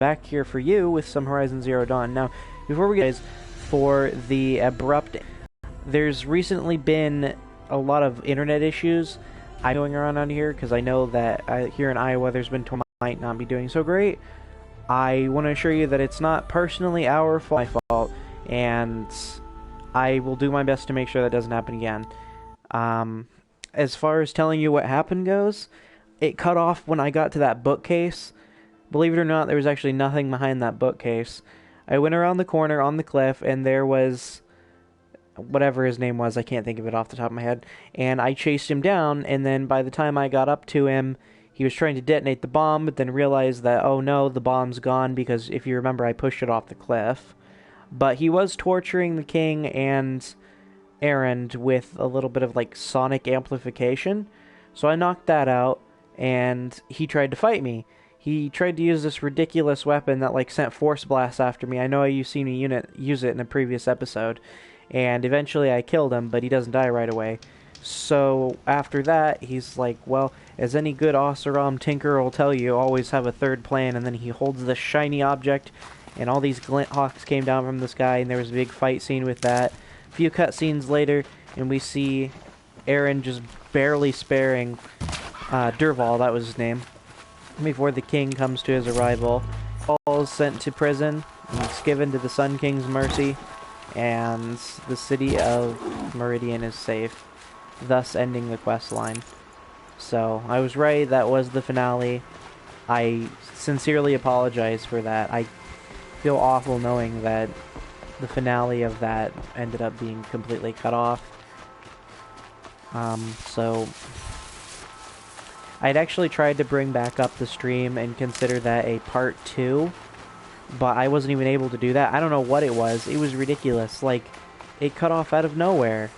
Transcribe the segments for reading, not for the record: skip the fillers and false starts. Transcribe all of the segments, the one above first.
back here for you with some Horizon Zero Dawn. Now, before we get for the abrupt, there's recently been a lot of internet issues going around here, because I know that here in Iowa there's been might not be doing so great. I want to assure you that it's not personally my fault, and I will do my best to make sure that doesn't happen again. As far as telling you what happened goes, it cut off when I got to that bookcase. Believe it or not, there was actually nothing behind that bookcase. I went around the corner on the cliff, and there was whatever his name was, I can't think of it off the top of my head, and I chased him down, and then by the time I got up to him, he was trying to detonate the bomb, but then realized that, oh no, the bomb's gone, because if you remember, I pushed it off the cliff. But he was torturing the king and Erend with a little bit of, like, sonic amplification, so I knocked that out, and he tried to fight me. He tried to use this ridiculous weapon that, like, sent force blasts after me. I know you've seen me use it in a previous episode, and eventually I killed him, but he doesn't die right away. So after that, he's like, well, as any good Oseram tinker will tell you, always have a third plan, and then he holds this shiny object, and all these glint hawks came down from the sky, and there was a big fight scene with that. A few cutscenes later, and we see Erend just barely sparing Dervahl, that was his name, before the king comes to his arrival. Paul is sent to prison, and he's given to the Sun King's mercy, and the city of Meridian is safe, thus ending the quest line. So, I was right, that was the finale. I sincerely apologize for that. I feel awful knowing that the finale of that ended up being completely cut off. So I'd actually tried to bring back up the stream and consider that a part 2, but I wasn't even able to do that. I don't know what it was. It was ridiculous. Like, it cut off out of nowhere.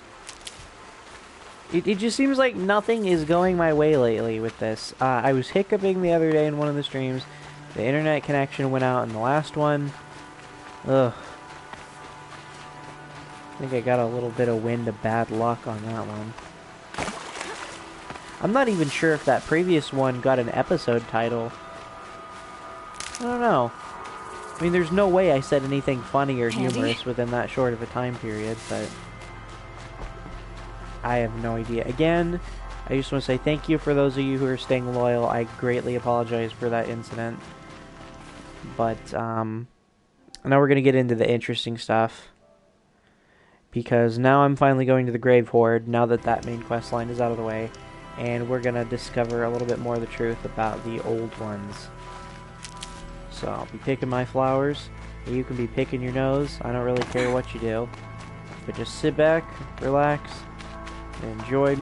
It just seems like nothing is going my way lately with this. I was hiccuping the other day in one of the streams. The internet connection went out in the last one. Ugh. I think I got a little bit of wind of bad luck on that one. I'm not even sure if that previous one got an episode title. I don't know. I mean, there's no way I said anything funny or humorous within that short of a time period, but I have no idea. Again, I just want to say thank you for those of you who are staying loyal. I greatly apologize for that incident. But, now we're going to get into the interesting stuff. Because now I'm finally going to the Grave Hoard, now that that main quest line is out of the way. And we're going to discover a little bit more of the truth about the old ones. So I'll be picking my flowers. You can be picking your nose. I don't really care what you do. But just sit back, relax, and enjoy.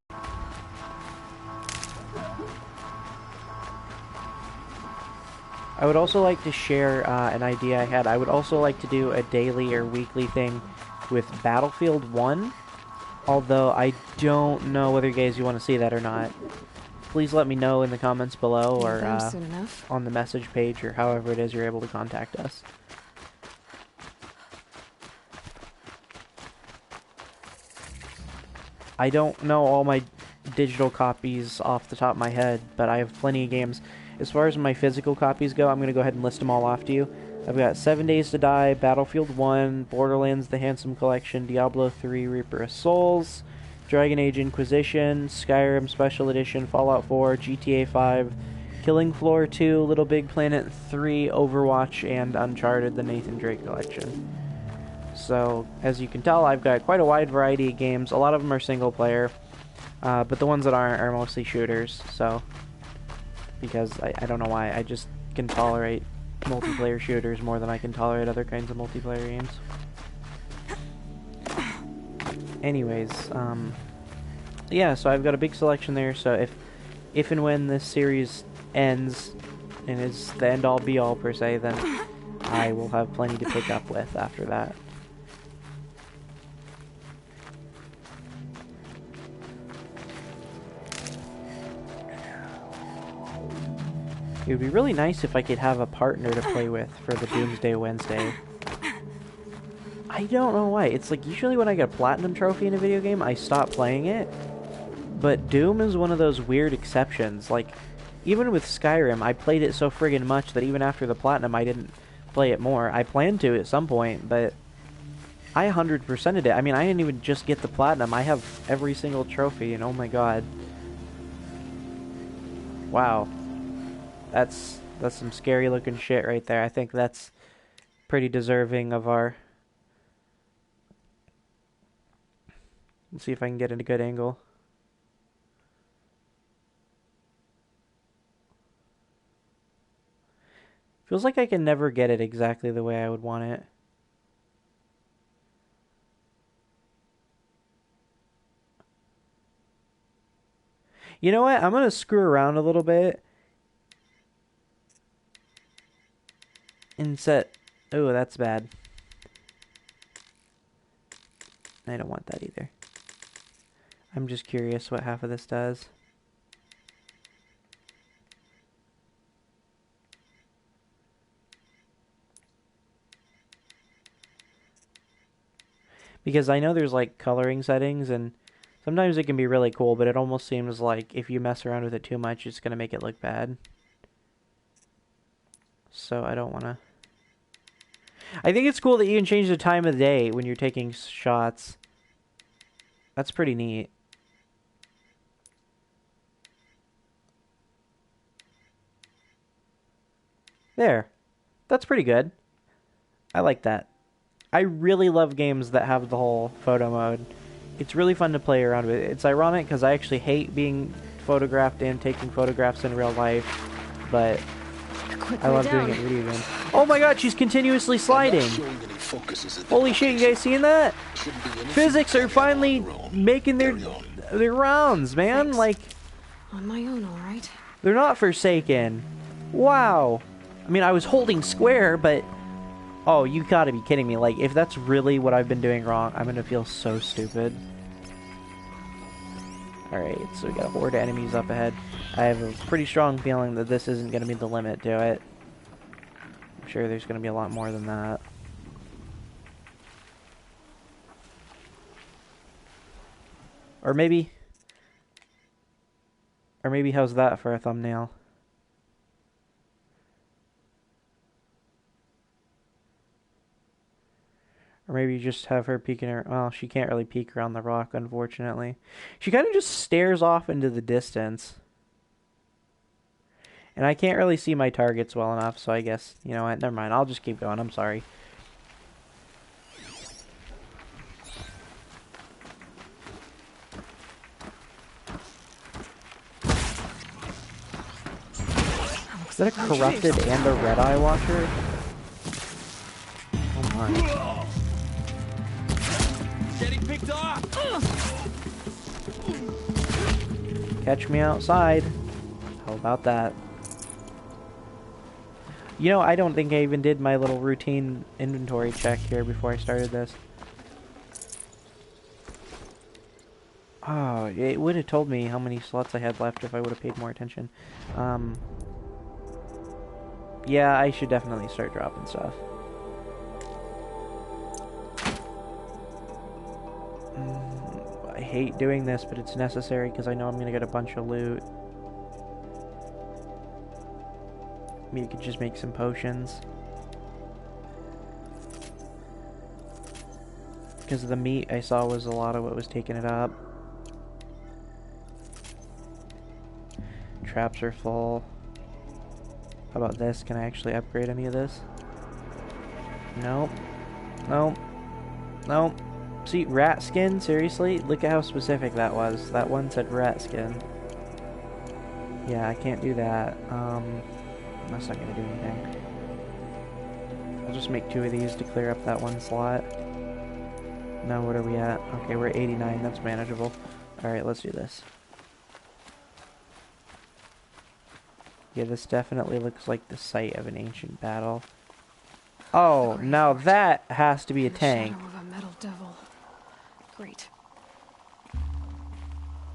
I would also like to share an idea I had. I would also like to do a daily or weekly thing with Battlefield 1. Although I don't know whether you guys want to see that or not. Please let me know in the comments below or on the message page or however it is you're able to contact us. I don't know all my digital copies off the top of my head, but I have plenty of games. As far as my physical copies go, I'm going to go ahead and list them all off to you. I've got 7 Days to Die, Battlefield 1, Borderlands The Handsome Collection, Diablo 3 Reaper of Souls, Dragon Age Inquisition, Skyrim Special Edition, Fallout 4, GTA 5, Killing Floor 2, Little Big Planet 3, Overwatch, and Uncharted The Nathan Drake Collection. So, as you can tell, I've got quite a wide variety of games. A lot of them are single player, but the ones that aren't are mostly shooters, so, because I don't know why, I just can tolerate multiplayer shooters more than I can tolerate other kinds of multiplayer games. Anyways, yeah, so I've got a big selection there, so if and when this series ends, and is the end-all be-all per se, then I will have plenty to pick up with after that. It would be really nice if I could have a partner to play with for the Doomsday Wednesday. I don't know why. It's like usually when I get a platinum trophy in a video game, I stop playing it. But Doom is one of those weird exceptions. Like, even with Skyrim, I played it so friggin' much that even after the platinum, I didn't play it more. I planned to at some point, but I 100%ed it. I mean, I didn't even just get the platinum. I have every single trophy, and oh my god. Wow. That's some scary looking shit right there. I think that's pretty deserving of our... Let's see if I can get a good angle. Feels like I can never get it exactly the way I would want it. You know what? I'm going to screw around a little bit. And set... Oh, that's bad. I don't want that either. I'm just curious what half of this does. Because I know there's like coloring settings, and sometimes it can be really cool, but it almost seems like if you mess around with it too much, it's going to make it look bad. So I don't want to... I think it's cool that you can change the time of the day when you're taking shots. That's pretty neat. There. That's pretty good. I like that. I really love games that have the whole photo mode. It's really fun to play around with. It's ironic because I actually hate being photographed and taking photographs in real life, but I love doing it in video games. Oh my god, she's continuously sliding! Holy shit, you guys seen that? Physics are finally making their rounds, man. Like, on my own, all right. They're not forsaken. Wow. I mean, I was holding square, but... Oh, you gotta be kidding me. Like, if that's really what I've been doing wrong, I'm gonna feel so stupid. Alright, so we got a horde of enemies up ahead. I have a pretty strong feeling that this isn't gonna be the limit to it. I'm sure there's gonna be a lot more than that. Or maybe how's that for a thumbnail? Or maybe you just have her peeking her... Well, she can't really peek around the rock, unfortunately. She kind of just stares off into the distance. And I can't really see my targets well enough, so I guess... You know what? Never mind. I'll just keep going. I'm sorry. Is that a corrupted and a red-eye watcher? Oh my. Getting picked off. Catch me outside. How about that? You know, I don't think I even did my little routine inventory check here before I started this. Oh, it would have told me how many slots I had left if I would have paid more attention. Yeah, I should definitely start dropping stuff. I hate doing this, but it's necessary because I know I'm going to get a bunch of loot. Maybe you could just make some potions. Because the meat I saw was a lot of what was taking it up. Traps are full. How about this? Can I actually upgrade any of this? Nope. Nope. Nope. See, rat skin? Seriously? Look at how specific that was. That one said rat skin. Yeah, I can't do that. That's not gonna do anything. I'll just make 2 of these to clear up that one slot. Now what are we at? Okay, we're at 89. That's manageable. Alright, let's do this. Yeah, this definitely looks like the site of an ancient battle. Oh, now that has to be a tank. Shadow of a metal devil. Great.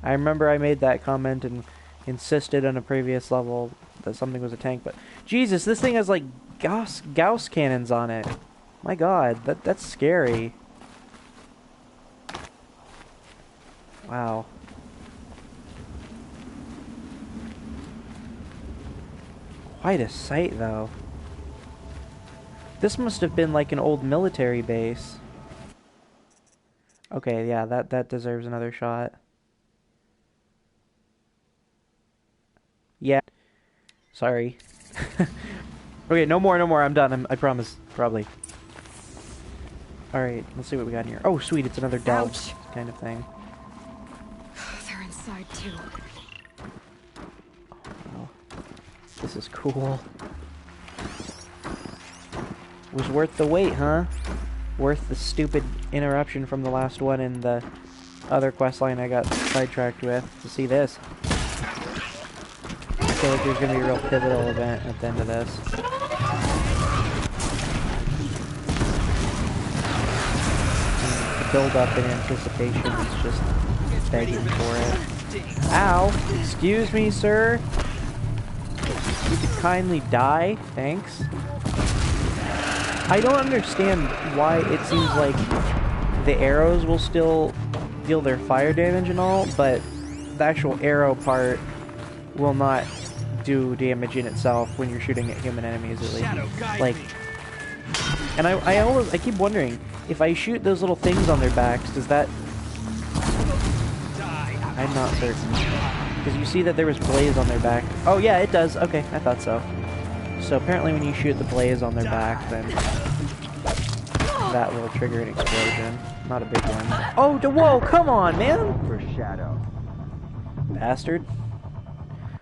I remember I made that comment and insisted on a previous level that something was a tank, but Jesus, this thing has like Gauss cannons on it. My God, that's scary. Wow. Quite a sight, though. This must have been like an old military base. Okay, yeah, that deserves another shot. Yeah. Sorry. Okay, no more. I'm done. I promise. Probably. Alright, let's see what we got in here. Oh, sweet, it's another delve kind of thing. They're inside, too. Oh, this is cool. Was worth the wait, huh? Worth the stupid interruption from the last one and the other quest line I got sidetracked with to see this. I feel like there's going to be a real pivotal event at the end of this. And the build-up in anticipation is just begging for it. Ow! Excuse me, sir? You could kindly die, thanks. I don't understand why it seems like the arrows will still deal their fire damage and all, but the actual arrow part will not do damage in itself when you're shooting at human enemies, at least. Like, and I keep wondering, if I shoot those little things on their backs, does that... I'm not certain. Because you see that there was blaze on their back. Oh yeah, it does. Okay, I thought so. So apparently when you shoot the blaze on their back, then that will trigger an explosion. Not a big one. Oh, whoa, come on, man! For shadow. Bastard.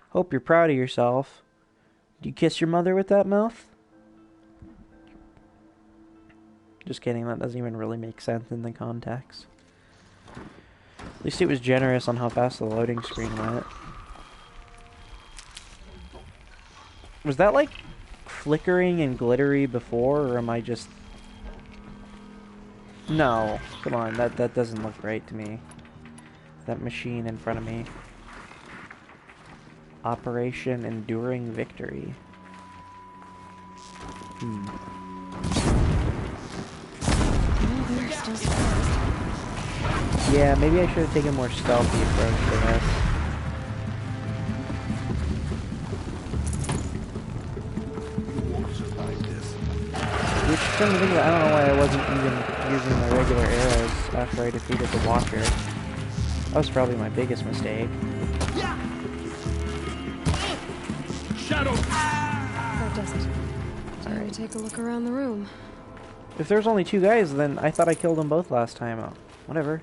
Hope you're proud of yourself. Do you kiss your mother with that mouth? Just kidding, that doesn't even really make sense in the context. At least it was generous on how fast the loading screen went. Was that like flickering and glittery before, or am I just... No, come on, that doesn't look right to me. That machine in front of me. Operation Enduring Victory. Yeah, maybe I should have taken a more stealthy approach to this. Which, come to think of it, I don't know why I wasn't even using the regular arrows after I defeated the Walker. That was probably my biggest mistake. Shadow! That does it. Time to take a look around the room. If there's only 2 guys, then I thought I killed them both last time. Oh, whatever.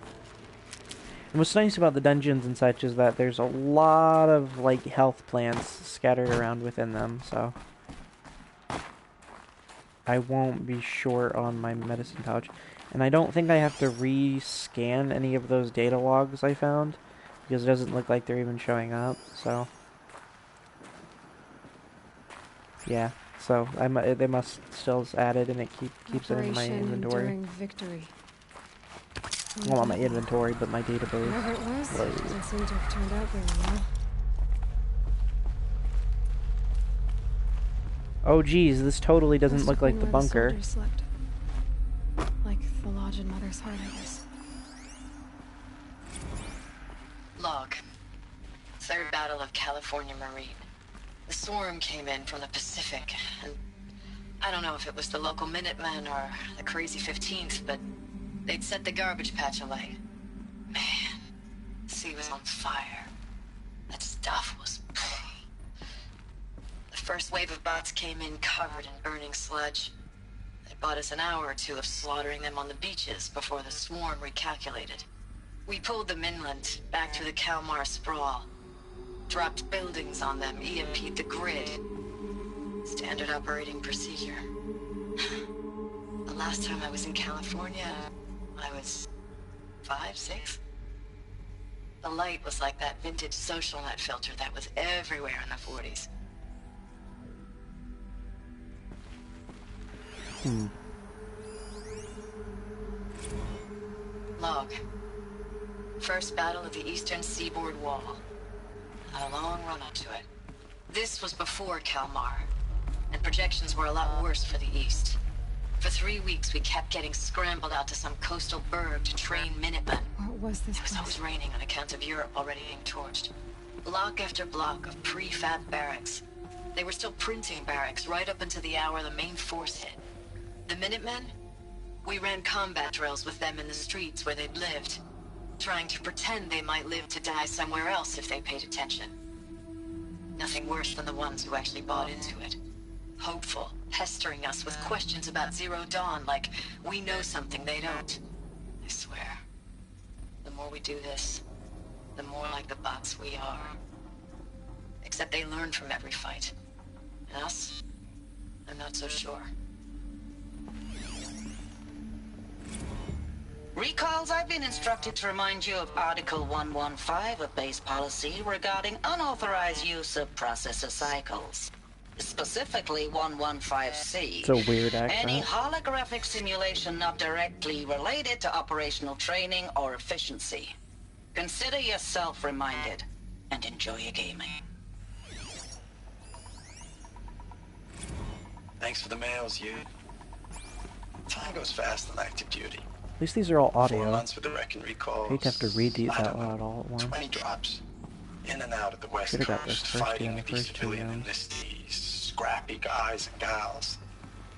And what's nice about the dungeons and such is that there's a lot of, like, health plants scattered around within them, so... I won't be short on my medicine pouch. And I don't think I have to re-scan any of those data logs I found, because it doesn't look like they're even showing up, so... Yeah, so they must still add it, and it keeps it in my inventory. Enduring Victory. Well, not my inventory, but my database. Whatever it was, doesn't seem to have turned out very well. Oh geez, this totally doesn't look like the bunker. Slept. Like the lodge in Mother's Heart, I guess. Log. Third Battle of California Marine. The swarm came in from the Pacific, and I don't know if it was the local Minutemen or the crazy 15th, but they'd set the garbage patch alight. Man, the sea was on fire. That stuff was... The first wave of bots came in covered in burning sludge. They bought us an hour or two of slaughtering them on the beaches before the swarm recalculated. We pulled them inland, back through the Kalmar sprawl. Dropped buildings on them, EMP'd the grid. Standard operating procedure. The last time I was in California, I was 5, 6. The light was like that vintage social net filter that was everywhere in the 40s. Log. First battle of the eastern seaboard wall. Had a long run up to it. This was before Kalmar, and projections were a lot worse for the east. For 3 weeks, we kept getting scrambled out to some coastal burg to train Minutemen. What was this It was always raining on account of Europe already being torched. Block after block of prefab barracks. They were still printing barracks right up until the hour the main force hit. The Minutemen? We ran combat drills with them in the streets where they'd lived, trying to pretend they might live to die somewhere else if they paid attention. Nothing worse than the ones who actually bought into it. Hopeful, pestering us with questions about Zero Dawn like we know something they don't. I swear, the more we do this, the more like the bots we are. Except they learn from every fight. And us? I'm not so sure. Recalls, I've been instructed to remind you of Article 115 of base policy regarding unauthorized use of processor cycles. Specifically 115C. It's a weird accent. Any holographic simulation not directly related to operational training or efficiency. Consider yourself reminded and enjoy your gaming. Thanks for the mails, you. Time goes fast on active duty. At least these are all 4 audio. months with the wreck and recalls. I hate to have to read these I out don't know, loud all at once. 20 drops. In and out of the West Should've got this Coast, first fighting in the with these first 2 civilian rounds. enlistees, scrappy guys and gals.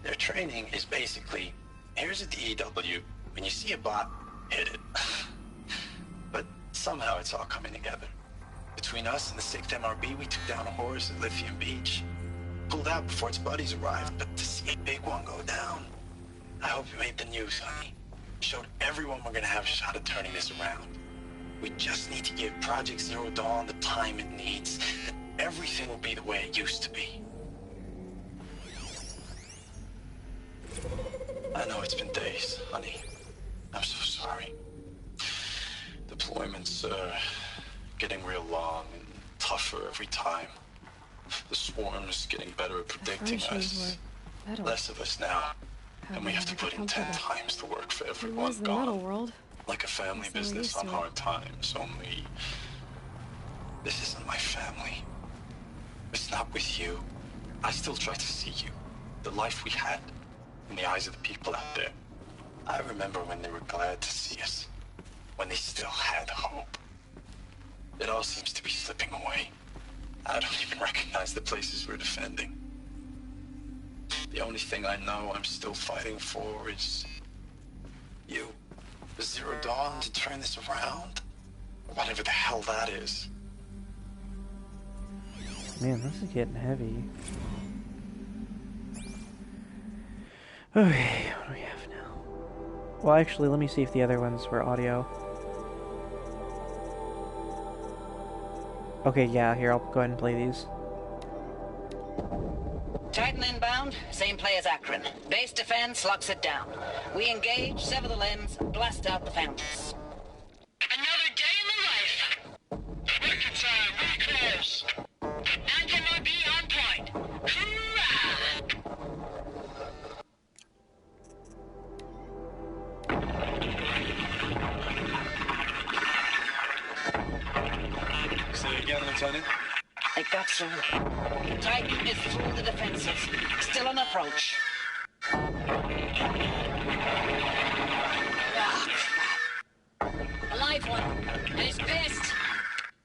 Their training is basically, here's a DEW, when you see a bot, hit it. But somehow it's all coming together. Between us and the 6th MRB, we took down a horse at Lithium Beach. Pulled out before its buddies arrived, but to see a big one go down, I hope you made the news, honey. Showed everyone we're gonna have a shot at turning this around. We just need to give Project Zero Dawn the time it needs, and everything will be the way it used to be. I know it's been days, honey. I'm so sorry. Deployments are getting real long and tougher every time. The swarm's getting better at predicting us. Less of us now. And we have to put in 10 times the work for It everyone was the metal gone. world. Like a family Guess they were business used on to it. hard times, only... This isn't my family. It's not with you. I still try to see you. The life we had in the eyes of the people out there. I remember when they were glad to see us. When they still had hope. It all seems to be slipping away. I don't even recognize the places we're defending. The only thing I know I'm still fighting for is... you. The Zero Dawn to turn this around? Whatever the hell that is. Man, this is getting heavy. Okay, what do we have now? Well, actually, let me see if the other ones were audio. Okay, yeah, here, I'll go ahead and play these. Titan inbound, same play as Akron. Base defense locks it down. We engage, sever the limbs, blast out the fountains. Another day in the life. Working time, recalls. Anti-MRB on point. Hoorah! Say it again, Lieutenant. It got through. Titan is through the defenses. Still on approach. Ah, crap. A live one. And he's pissed.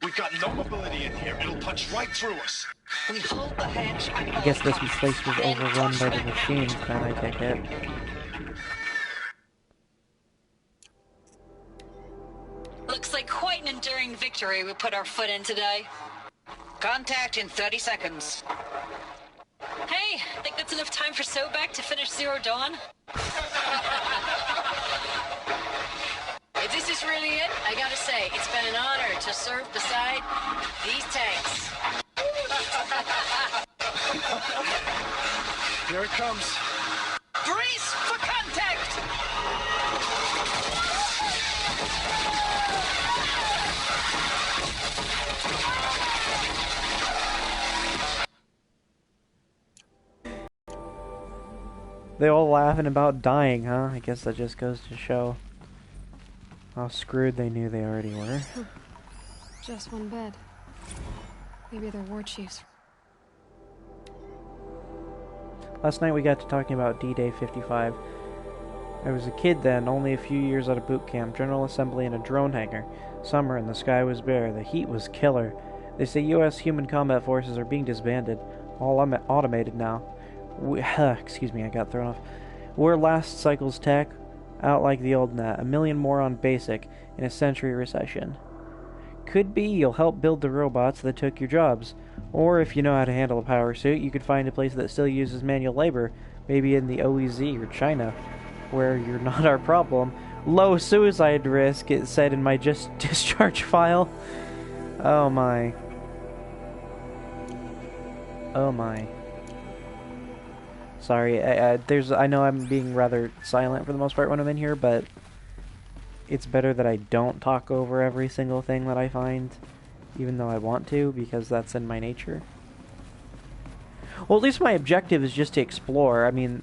We've got no mobility in here. It'll punch right through us. We hold the hedge at I guess this all place was costs, then overrun push by the them machines, out. then I take it. Looks like quite an enduring victory we put our foot in today. Contact in 30 seconds. Hey, think that's enough time for Sobek to finish Zero Dawn? If this is really it, I gotta say, it's been an honor to serve beside these tanks. Here it comes. Brace for contact! They all laughing about dying, huh? I guess that just goes to show how screwed they knew they already were. Just one bed. Maybe they're war chiefs. Last night we got to talking about D-Day 55. I was a kid then, only a few years out of boot camp, General Assembly in a drone hangar. Summer and the sky was bare, the heat was killer. They say U.S. human combat forces are being disbanded. all automated now. Excuse me, I got thrown off. We're last cycle's tech, out like the old net. 1 million more on basic in a century recession. Could be you'll help build the robots that took your jobs. Or if you know how to handle a power suit, you could find a place that still uses manual labor, maybe in the OEZ or China, where you're not our problem. Low suicide risk, it said in my discharge file. Oh my. Oh my. Sorry, I know I'm being rather silent for the most part when I'm in here, but it's better that I don't talk over every single thing that I find, even though I want to, because that's in my nature. Well, at least my objective is just to explore. I mean,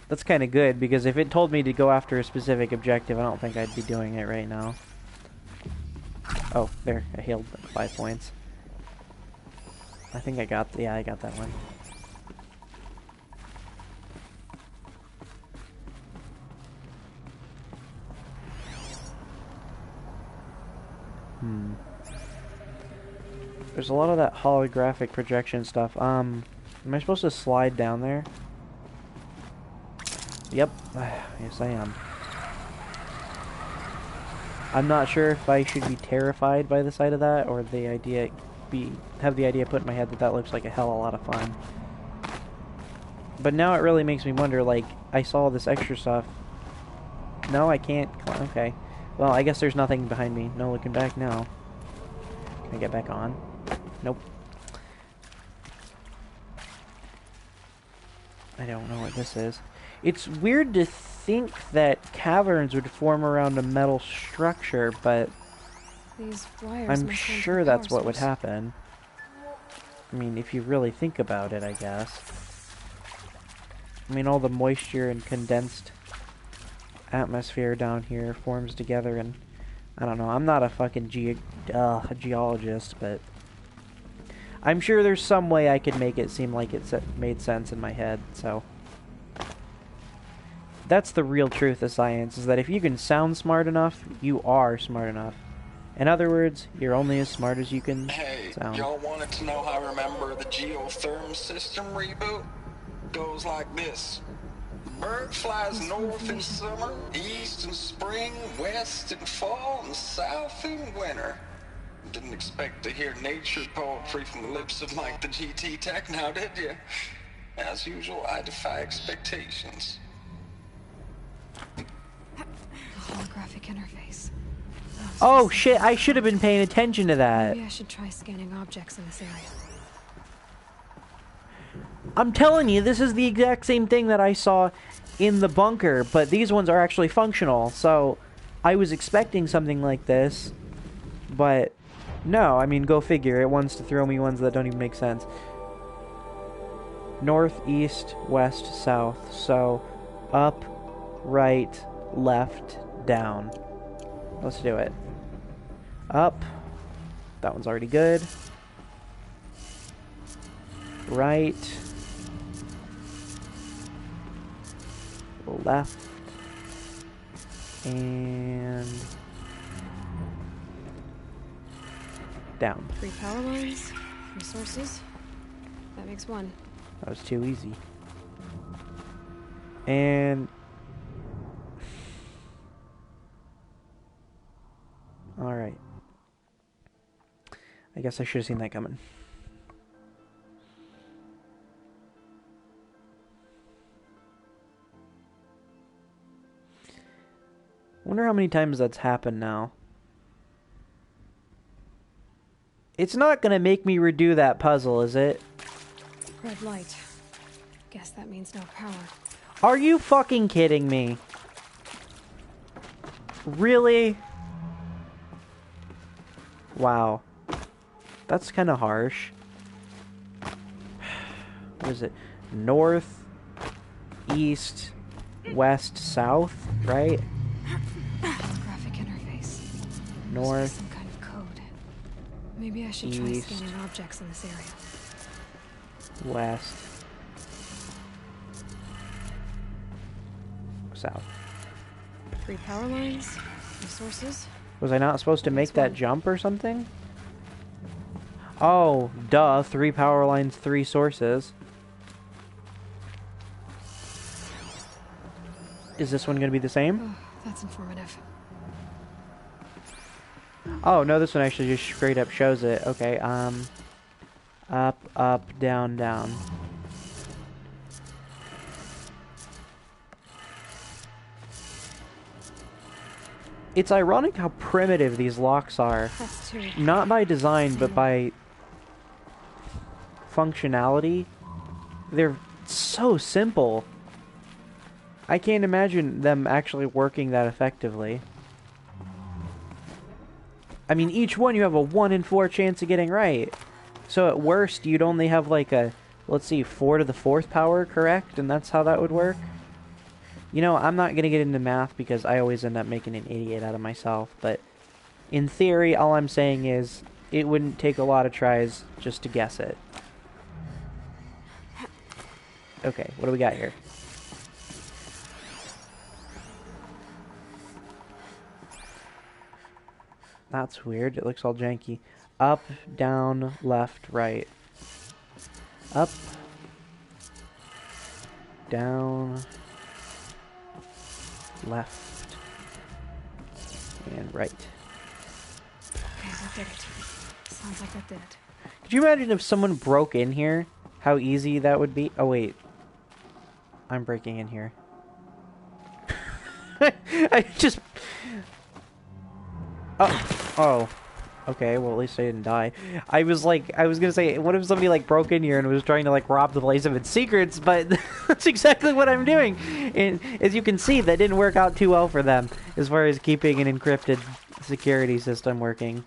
that's kind of good, because if it told me to go after a specific objective, I don't think I'd be doing it right now. Oh, there, I healed 5 points. I think I got that one. There's a lot of that holographic projection stuff. Am I supposed to slide down there? Yep. Yes, I am. I'm not sure if I should be terrified by the sight of that, or the idea have the idea put in my head that that looks like a hell of a lot of fun. But now it really makes me wonder, like, I saw this extra stuff. No, I can't. Okay. Well, I guess there's nothing behind me. No looking back now. Can I get back on? Nope. I don't know what this is. It's weird to think that caverns would form around a metal structure, but These wires I'm must run sure through that's power what would source. happen. I mean, if you really think about it, I guess. I mean, all the moisture and condensed atmosphere down here forms together, and I don't know. I'm not a fucking geologist, but I'm sure there's some way I could make it seem like it made sense in my head, so. That's the real truth of science, is that if you can sound smart enough, you are smart enough. In other words, you're only as smart as you can sound. Y'all wanted to know how I remember the geotherm system reboot? Goes like this. Bird flies north in summer, east in spring, west in fall, and south in winter. Didn't expect to hear nature poetry from the lips of Mike the GT Tech now, did you? As usual, I defy expectations. Holographic interface. Oh shit, I should have been paying attention to that. Maybe I should try scanning objects in this area. I'm telling you, this is the exact same thing that I saw in the bunker, but these ones are actually functional, so I was expecting something like this, but no, I mean, go figure. It wants to throw me ones that don't even make sense. North, east, west, south, so up, right, left, down. Let's do it. Up. That one's already good. Right. Left. And down. 3 power lines, resources. That makes 1. That was too easy. And alright. I guess I should have seen that coming. Wonder how many times that's happened now. It's not gonna make me redo that puzzle, is it? Red light. Guess that means no power. Are you fucking kidding me? Really? Wow. That's kind of harsh. What is it? North, east, west, south, right? Holographic interface. North, Some kind of code. Maybe I should try east, scanning objects in this area. west, south. 3 power lines, resources. Was I not supposed to make that one. jump or something? Oh, duh. 3 power lines, 3 sources. Is this one going to be the same? Oh, that's informative. Oh, no, this one actually just straight up shows it. Okay, up, up, down, down. It's ironic how primitive these locks are. That's 2. Not by design, but by functionality. They're so simple. I can't imagine them actually working that effectively. I mean, each one you have a 1 in 4 chance of getting right. So at worst, you'd only have like a, let's see, 4 to the 4th power, correct? And that's how that would work? You know, I'm not going to get into math because I always end up making an idiot out of myself. But in theory, all I'm saying is it wouldn't take a lot of tries just to guess it. Okay, what do we got here? That's weird. It looks all janky. Up, down, left, right. Up, down, left, and right. Okay, that did it. Sounds like that did it. Could you imagine if someone broke in here? How easy that would be? Oh, wait. I'm breaking in here. I just... Oh. Okay, well at least I didn't die. I was gonna say, what if somebody like broke in here and was trying to like rob the place of its secrets, but that's exactly what I'm doing. And as you can see, that didn't work out too well for them, as far as keeping an encrypted security system working.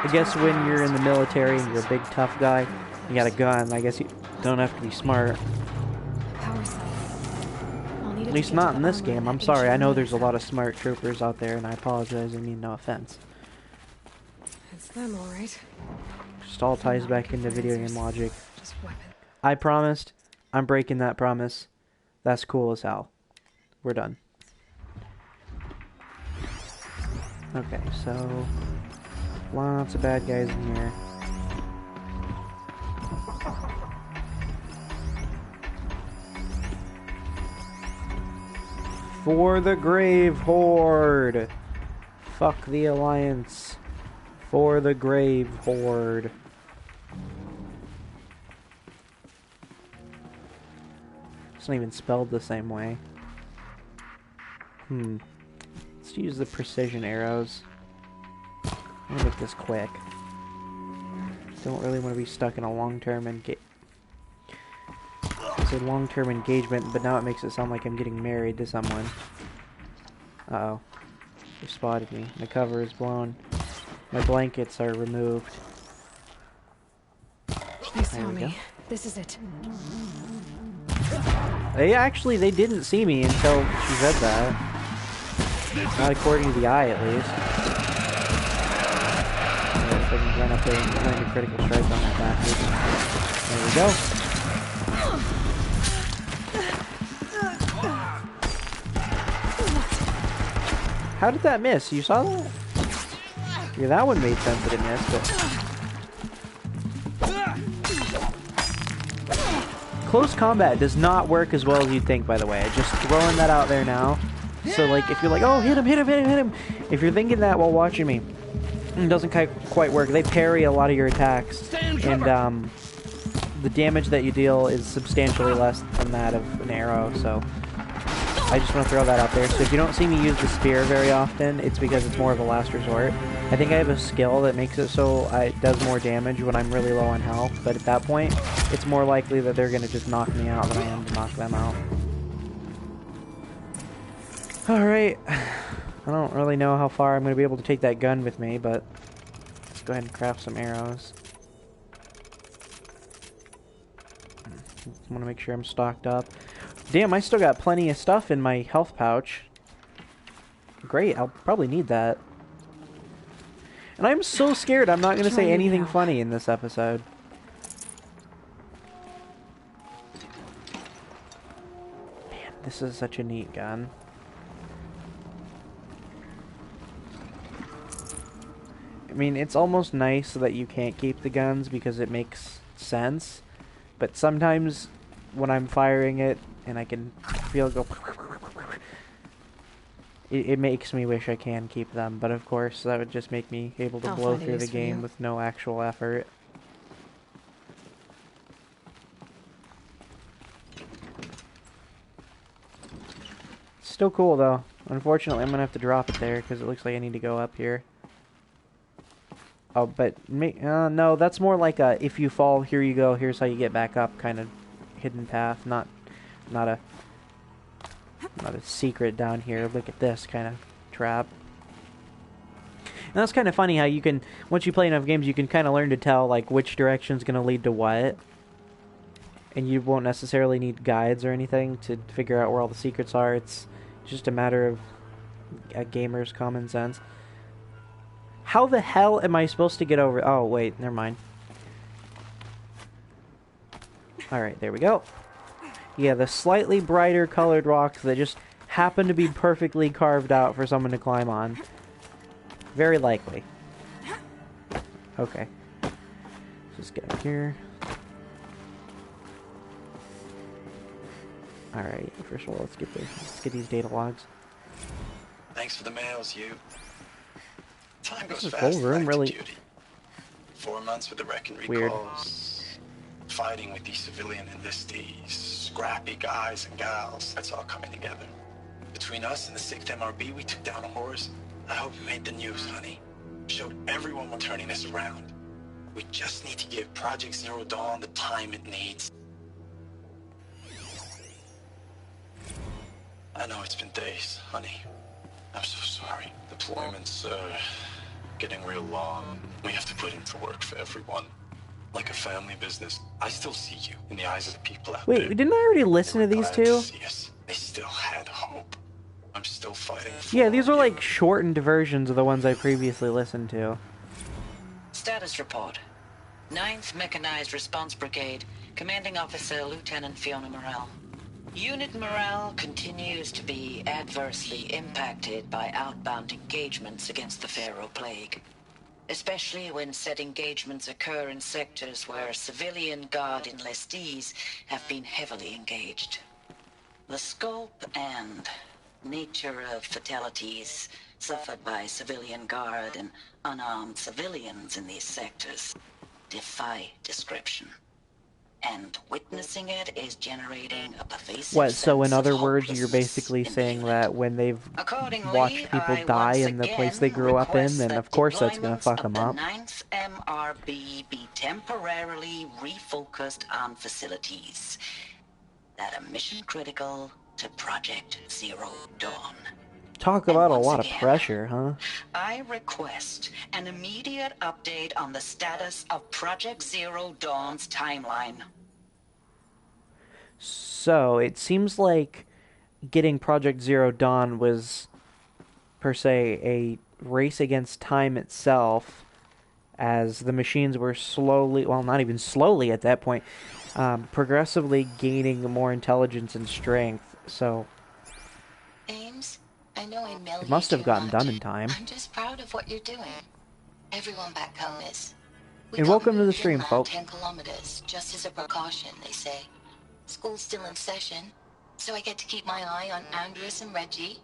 I guess when you're in the military and you're a big tough guy, you got a gun, I guess you don't have to be smart. Power cell. I'll need it At to least get not to in the this armor game. that I'm sorry, I know ancient there's a ruins lot of have. smart troopers out there, and I apologize. I mean no offense. It's them, all right. Just all ties Not back looking into for video game answers. logic. Just weapon. I promised. I'm breaking that promise. That's cool as hell. We're done. Okay, so... lots of bad guys in here. For the Grave Horde! Fuck the Alliance. For the Grave Horde. It's not even spelled the same way. Let's use the precision arrows. I'm gonna make this quick. Don't really want to be stuck in a long-term long-term engagement, but now it makes it sound like I'm getting married to someone. Uh-oh. They spotted me. My cover is blown. My blankets are removed. They saw There we me. go. This is it. They didn't see me until she said that. Not according to the eye, at least. Alright, if I can run up there and land a critical strike on that bastard. There we go. How did that miss? You saw that? Yeah, that one made sense that it missed, but... Close combat does not work as well as you'd think, by the way. Just throwing that out there now. So, like, if you're like, oh, hit him, hit him, hit him, hit him. If you're thinking that while watching me, it doesn't quite work. They parry a lot of your attacks. And, the damage that you deal is substantially less than that of an arrow, so... I just want to throw that out there. So if you don't see me use the spear very often, it's because it's more of a last resort. I think I have a skill that makes it so it does more damage when I'm really low on health, but at that point, it's more likely that they're going to just knock me out than I am to knock them out. Alright. I don't really know how far I'm going to be able to take that gun with me, but let's go ahead and craft some arrows. I want to make sure I'm stocked up. Damn, I still got plenty of stuff in my health pouch. Great, I'll probably need that. And I'm so scared I'm not going to say anything funny in this episode. Man, this is such a neat gun. mean, it's almost nice that you can't keep the guns because it makes sense. But sometimes when I'm firing it and I can feel it go... It makes me wish I can keep them. But of course, that would just make me able to blow through the game with no actual effort. Still cool, though. Unfortunately, I'm going to have to drop it there because it looks like I need to go up here. Oh, but... no, that's more like a if you fall, here you go, here's how you get back up kind of hidden path. Not a secret down here, look at this kind of trap. And that's kind of funny how you can, once you play enough games, you can kind of learn to tell, like, which direction's going to lead to what. And you won't necessarily need guides or anything to figure out where all the secrets are. It's just a matter of a gamer's common sense. How the hell am I supposed to get over... Oh, wait, never mind. Alright, there we go. Yeah, the slightly brighter colored rocks that just happen to be perfectly carved out for someone to climb on. Very likely. Okay. Just get up here. Alright, first of all, let's get these data logs. Thanks for the mails, you. Time goes This fast. whole room back to really duty. 4 months with the wreck and weird. recalls. Fighting with these civilian enlistees. Scrappy guys and gals. That's all coming together. Between us and the 6th MRB, we took down a horse. I hope you made the news, honey. Showed everyone we're turning this around. We just need to give Project Zero Dawn the time it needs. I know it's been days, honey. I'm so sorry. Deployments, getting real long. We have to put in for work for everyone. Like a family business. I still see you in the eyes of the people out there. Wait, didn't I already listen to these Glad to two? see us. They still had hope. I'm still fighting for Yeah, these are you. like shortened versions of the ones I previously listened to. Status report. 9th Mechanized Response Brigade, Commanding Officer Lieutenant Fiona Morrell. Unit morale continues to be adversely impacted by outbound engagements against the Pharaoh Plague, especially when said engagements occur in sectors where civilian guard enlistees have been heavily engaged. The scope and nature of fatalities suffered by civilian guard and unarmed civilians in these sectors defy description. And witnessing it is generating a pervasive What, so in sense of other words, you're hopelessness basically in the saying unit. that when they've Accordingly, watched people I die once in the place again they grew up in, request then that of course that's gonna deployments fuck of them the up. 9th MRB be temporarily refocused on facilities that are mission critical to Project Zero Dawn. Talk And about a once lot of again, pressure, huh? I request an immediate update on the status of Project Zero Dawn's timeline. So, it seems like getting Project Zero Dawn was, per se, a race against time itself, as the machines were slowly, well, not even slowly at that point, progressively gaining more intelligence and strength, so Ames, I know I mail it you must have too gotten much. done in time. I'm just proud of what you're doing. Everyone back home is. We And got welcome to the moved stream, inland folks. 10 kilometers, just as a precaution, they say. School's still in session, so I get to keep my eye on Andres and Reggie.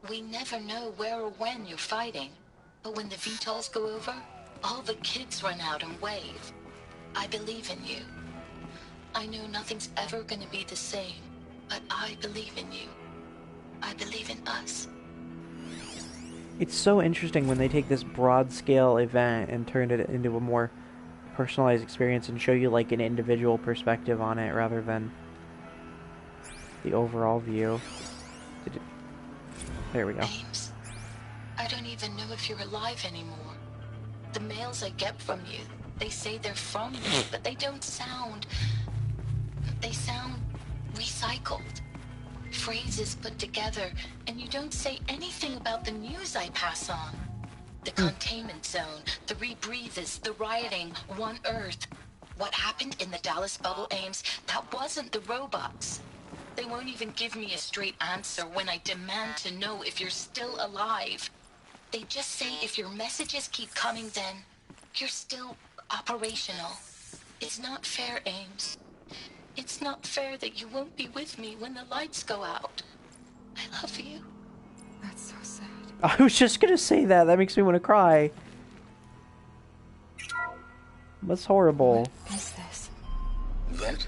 We never know where or when you're fighting, but when the VTOLs go over, all the kids run out and wave. I believe in you. I know nothing's ever gonna be the same, but I believe in you. I believe in us. It's so interesting when they take this broad-scale event and turn it into a more personalized experience and show you like an individual perspective on it rather than the overall view. There we go. Ames, I don't even know if you're alive anymore. The mails I get from you, they say they're from you, but they don't sound... They sound recycled. Phrases put together, and you don't say anything about the news I pass on. The containment zone, the rebreathers, the rioting, One Earth. What happened in the Dallas bubble, Ames, that wasn't the robots. They won't even give me a straight answer when I demand to know if you're still alive. They just say if your messages keep coming, then you're still operational. It's not fair, Ames. It's not fair that you won't be with me when the lights go out. I love you. That's so sad. I was just gonna say that. That makes me want to cry. That's horrible. What is this? That?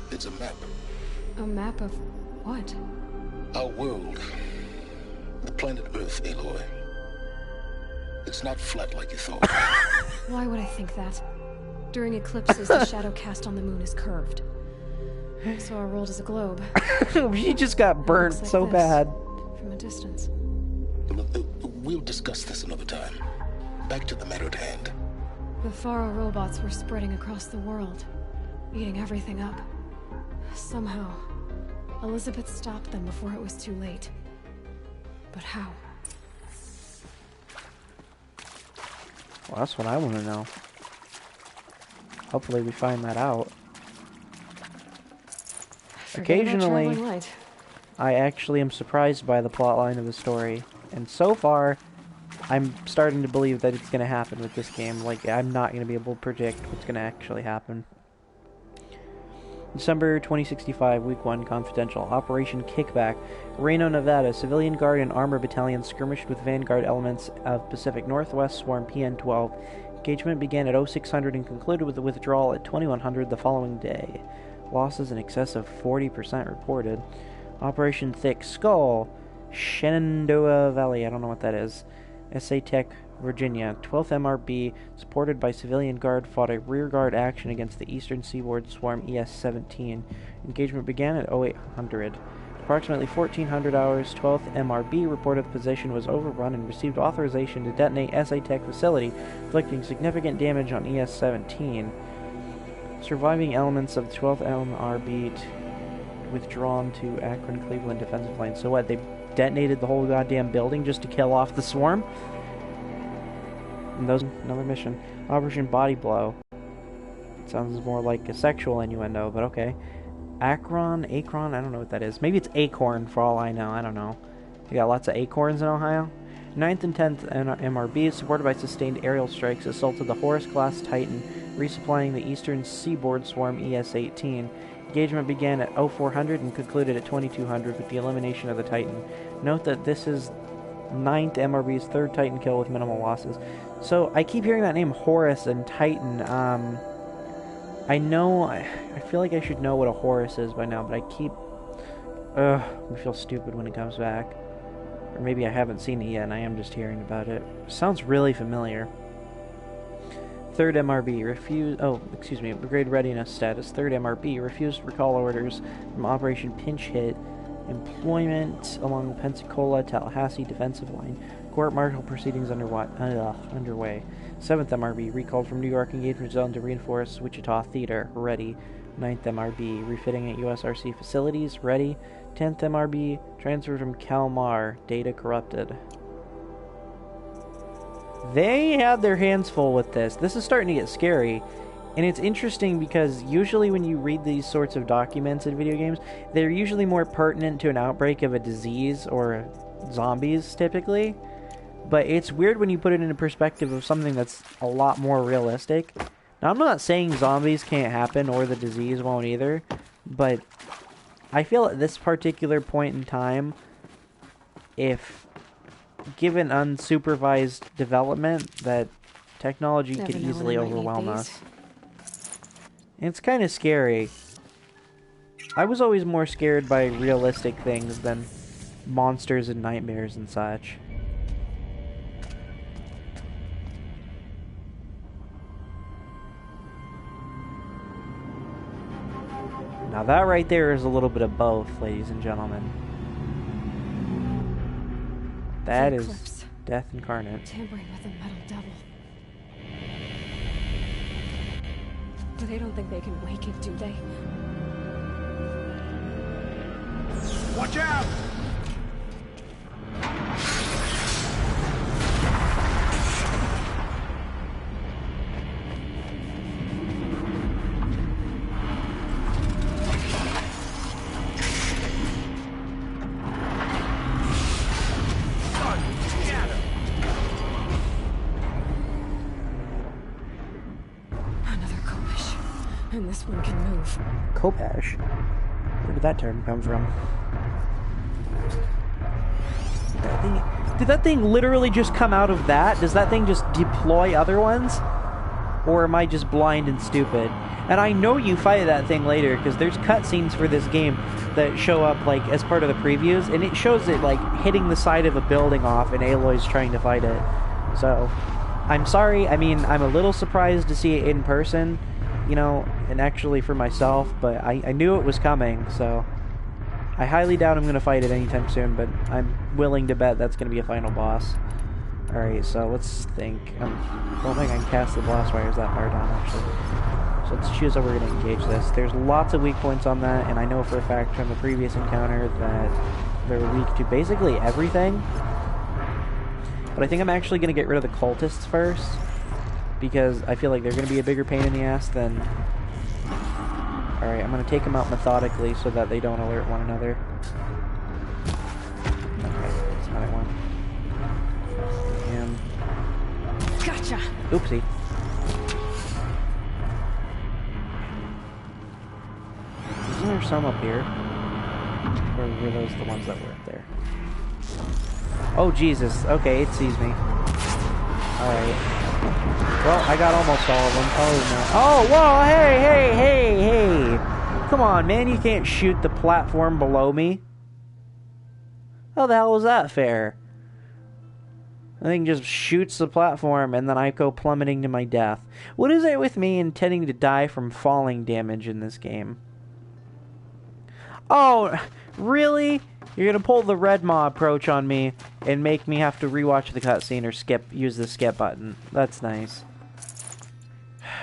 It's a map. A map of what? Our world. The planet Earth, Aloy. It's not flat like you thought. Why would I think that? During eclipses, the shadow cast on the moon is curved. So our world is a globe. She just got burnt like so this, bad. from a distance. We'll discuss this another time. Back to the matter at hand. The Faro robots were spreading across the world, eating everything up. Somehow, Elizabeth stopped them before it was too late. But how? Well, that's what I want to know. Hopefully we find that out. Forget about Occasionally, traveling light. I actually am surprised by the plotline of the story. And so far, I'm starting to believe that it's going to happen with this game. Like, I'm not going to be able to predict what's going to actually happen. December 2065, Week 1, Confidential. Operation Kickback. Reno, Nevada. Civilian Guard and Armor Battalion skirmished with Vanguard elements of Pacific Northwest Swarm PN-12. Engagement began at 0600 and concluded with the withdrawal at 2100 the following day. Losses in excess of 40% reported. Operation Thick Skull. Shenandoah Valley. I don't know what that is. SA Tech, Virginia. 12th MRB, supported by Civilian Guard, fought a rearguard action against the Eastern Seaboard Swarm ES-17. Engagement began at 0800. Approximately 1400 hours, 12th MRB reported the position was overrun and received authorization to detonate SA Tech facility, inflicting significant damage on ES-17. Surviving elements of the 12th MRB withdrawn to Akron-Cleveland defensive line. So what, they detonated the whole goddamn building just to kill off the swarm? And those, another mission. Operation Body Blow. It sounds more like a sexual innuendo, but okay. Akron? I don't know what that is. Maybe it's Acorn for all I know. I don't know. You got lots of acorns in Ohio? 9th and 10th MRB, supported by sustained aerial strikes, assaulted the Horus-class Titan, resupplying the Eastern Seaboard Swarm ES-18. Engagement began at 0400 and concluded at 2200 with the elimination of the Titan. Note that this is 9th MRB's third Titan kill with minimal losses. So, I keep hearing that name Horus and Titan. I know, I feel like I should know what a Horus is by now, but I keep... I feel stupid when it comes back. Or maybe I haven't seen it yet and I am just hearing about it. Sounds really familiar. 3rd MRB refused... Brigade readiness status. 3rd MRB refused recall orders from Operation Pinch Hit. Employment along the Pensacola-Tallahassee defensive line. Court-martial proceedings underway. 7th MRB recalled from New York engagement zone to reinforce Wichita Theater. Ready. 9th MRB refitting at USRC facilities. Ready. 10th MRB transferred from Kalmar. Data corrupted. They had their hands full with this. This is starting to get scary. And it's interesting because usually when you read these sorts of documents in video games, they're usually more pertinent to an outbreak of a disease or zombies, typically. But it's weird when you put it in a perspective of something that's a lot more realistic. Now, I'm not saying zombies can't happen or the disease won't either, but I feel at this particular point in time, if given unsupervised development, that technology could easily overwhelm us. And it's kind of scary. I was always more scared by realistic things than monsters and nightmares and such. Now that right there is a little bit of both, ladies and gentlemen. That is death incarnate. Tampering with the metal devil. But they don't think they can wake it, do they? Watch out! Son, get him! and this one can move. Khopesh? Where did that term come from? Did that thing literally just come out of that? Does that thing just deploy other ones? Or am I just blind and stupid? And I know you fight that thing later, because there's cutscenes for this game that show up, like, as part of the previews, and it shows it, like, hitting the side of a building off, and Aloy's trying to fight it. So, I'm sorry, I mean, I'm a little surprised to see it in person, you know, and actually for myself, but I knew it was coming, so... I highly doubt I'm going to fight it anytime soon, but I'm willing to bet that's going to be a final boss. Alright, so let's think. I don't think I can cast the blast wires that far down, actually. So let's choose how we're going to engage this. There's lots of weak points on that, and I know for a fact from the previous encounter that they're weak to basically everything. But I think I'm actually going to get rid of the cultists first, because I feel like they're going to be a bigger pain in the ass than... Alright, I'm going to take them out methodically so that they don't alert one another. Okay, that's not what I want. Gotcha! Oopsie. Isn't there some up here? Or were those the ones that were up there? Oh, Jesus. Okay, it sees me. Alright. Well, I got almost all of them. Oh, no. Oh, whoa! Hey! Come on, man. You can't shoot the platform below me. How the hell was that fair? The thing just shoots the platform, and then I go plummeting to my death. What is it with me intending to die from falling damage in this game? Oh, really? You're gonna pull the red maw approach on me and make me have to rewatch the cutscene or use the skip button. That's nice.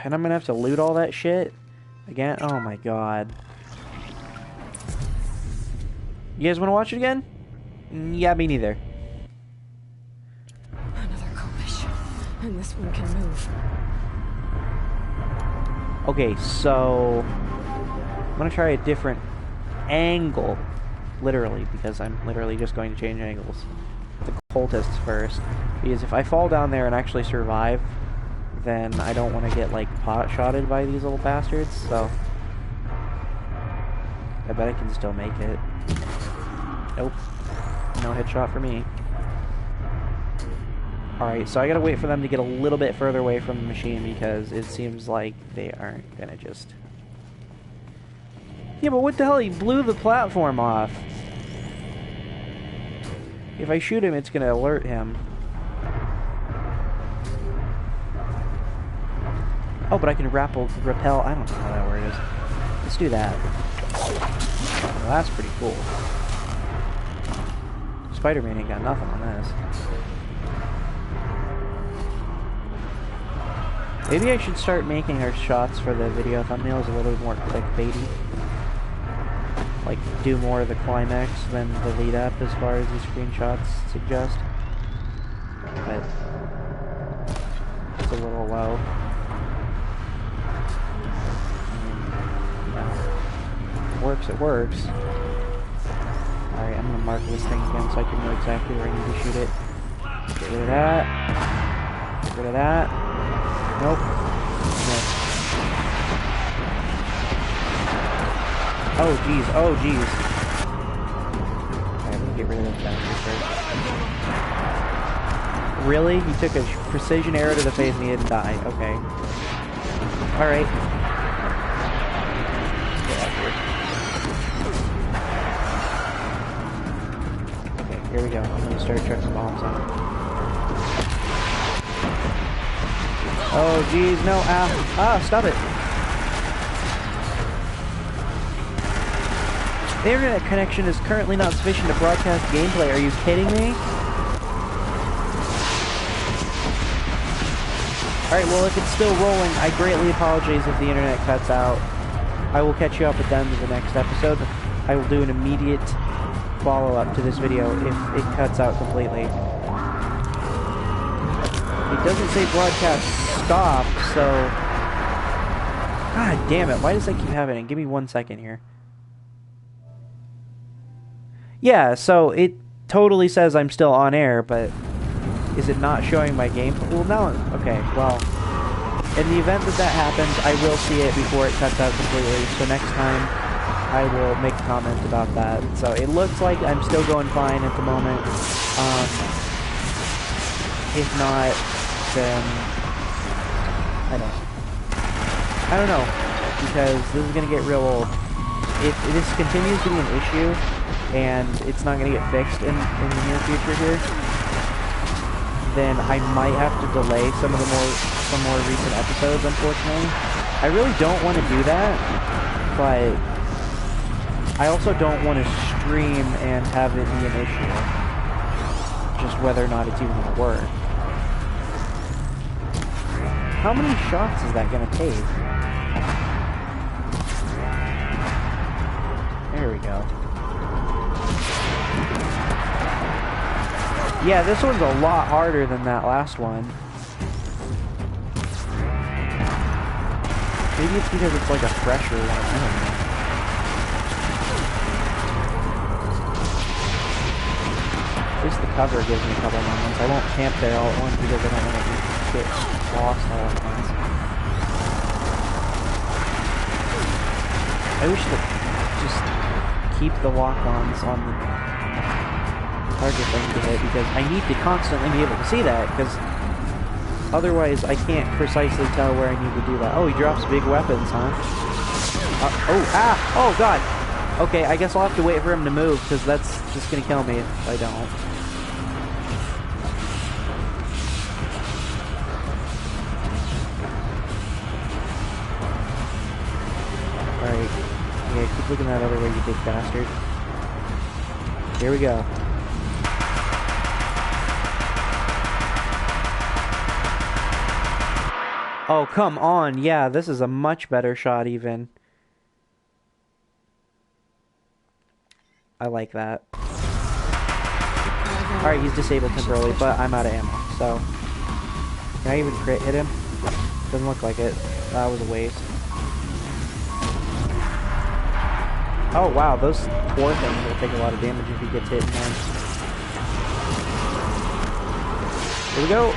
And I'm gonna have to loot all that shit again? Oh my god. You guys wanna watch it again? Yeah, me neither. Another Khopesh, and this one can move. Okay, so... I'm gonna try a different angle. Literally, because I'm literally just going to change angles. The cultists first. Because if I fall down there and actually survive, then I don't want to get, like, pot-shotted by these little bastards, so... I bet I can still make it. Nope. No headshot for me. Alright, so I gotta wait for them to get a little bit further away from the machine, because it seems like they aren't gonna just... Yeah, but what the hell? He blew the platform off. If I shoot him, it's gonna alert him. Oh, but I can repel. I don't know how that word is. Let's do that. Well, that's pretty cool. Spider-Man ain't got nothing on this. Maybe I should start making our shots for the video thumbnails a little bit more clickbaity. Like, do more of the climax than the lead up as far as the screenshots suggest. But it's a little low. It works, it works. Alright, I'm gonna mark this thing again so I can know exactly where I need to shoot it. Get rid of that. Get rid of that. Nope. Missed. Oh jeez, oh jeez. Alright, let me get rid of those bastards first. Really? You took a precision arrow to the face and he didn't die. Okay. Alright. Okay, here we go. I'm gonna start chucking bombs on him. Oh jeez, no, ow. Ah, stop it. The internet connection is currently not sufficient to broadcast gameplay. Are you kidding me? Alright, well, if it's still rolling, I greatly apologize if the internet cuts out. I will catch you up at the end of the next episode. I will do an immediate follow-up to this video if it cuts out completely. It doesn't say broadcast stop, so... God damn it, why does that keep happening? Give me 1 second here. Yeah, so it totally says I'm still on air, but is it not showing my game? Well, now, okay, well, In the event that that happens, I will see it before it cuts out completely, so next time I will make a comment about that. So it looks like I'm still going fine at the moment. If not, then I don't know, because this is going to get real old. If this continues to be an issue, and it's not going to get fixed in the near future here, then I might have to delay some more recent episodes, unfortunately. I really don't want to do that, but I also don't want to stream and have it be an issue. Just whether or not it's even going to work. How many shots is that going to take? There we go. Yeah, this one's a lot harder than that last one. Maybe it's because it's like a fresher one, I don't know. At least the cover gives me a couple moments. I won't camp there all at once because I don't want to get lost all at once. I wish to just keep the walk-ons on the target things of it, because I need to constantly be able to see that, because otherwise I can't precisely tell where I need to do that. Oh, he drops big weapons, huh? Oh god! Okay, I guess I'll have to wait for him to move, because that's just gonna kill me if I don't. Alright. Yeah, keep looking that other way, you big bastard. Here we go. Oh, come on. Yeah, this is a much better shot, even. I like that. Alright, he's disabled temporarily, but I'm out of ammo, so... Can I even crit hit him? Doesn't look like it. That was a waste. Oh, wow, those poor things will take a lot of damage if he gets hit in hand. Here we go!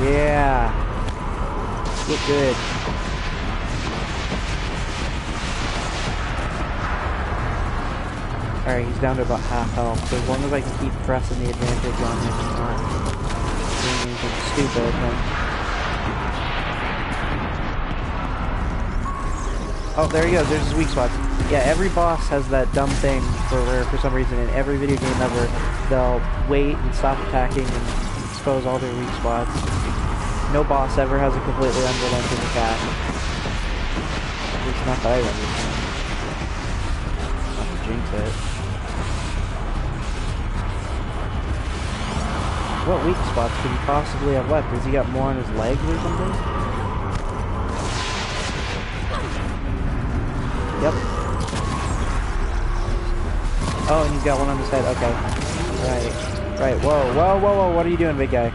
Yeah. Look good. Alright, he's down to about half health, so as long as I can keep pressing the advantage on him and not doing anything stupid, then... Oh, there he goes, there's his weak spots. Yeah, every boss has that dumb thing for some reason. In every video game ever, they'll wait and stop attacking and expose all their weak spots. No boss ever has a completely unrelenting attack. At least not that I've ever seen. Not to jinx it. What weak spots could he possibly have left? Has he got more on his legs or something? Yep. Oh, and he's got one on his head. Okay. Right. Right. Whoa. Whoa, whoa, whoa. What are you doing, big guy?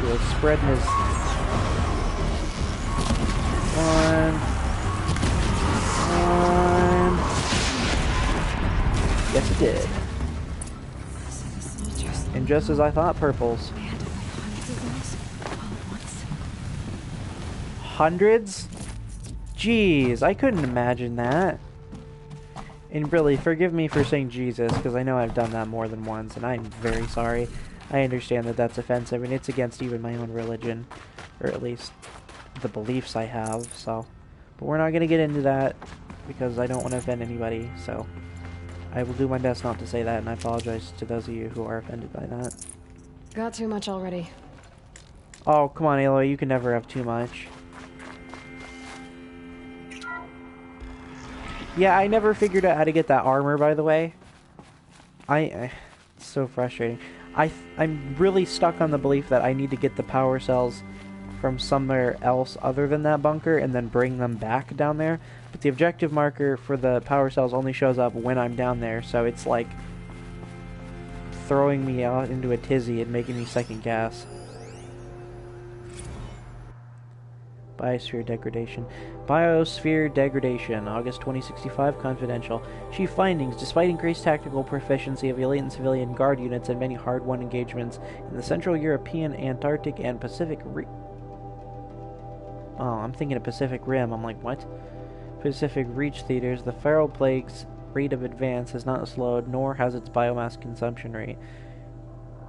You're spreading his... One. Yes, it did. And just as I thought, purples. Hundreds? Jeez, I couldn't imagine that. And really, forgive me for saying Jesus, because I know I've done that more than once, and I'm very sorry. I understand that that's offensive, and it's against even my own religion, or at least the beliefs I have, so. But we're not going to get into that, because I don't want to offend anybody, so. I will do my best not to say that, and I apologize to those of you who are offended by that. Got too much already. Oh, come on, Aloy, you can never have too much. Yeah, I never figured out how to get that armor, by the way. It's so frustrating. I'm really stuck on the belief that I need to get the power cells from somewhere else other than that bunker and then bring them back down there. But the objective marker for the power cells only shows up when I'm down there, so it's like throwing me out into a tizzy and making me second guess. Biosphere degradation. Biosphere degradation, August 2065, confidential. Chief findings: despite increased tactical proficiency of elite and civilian guard units and many hard-won engagements in the Central European, Antarctic, and Pacific I'm thinking of Pacific Rim. I'm like, what? Pacific Reach theaters, the feral plague's rate of advance has not slowed, nor has its biomass consumption rate.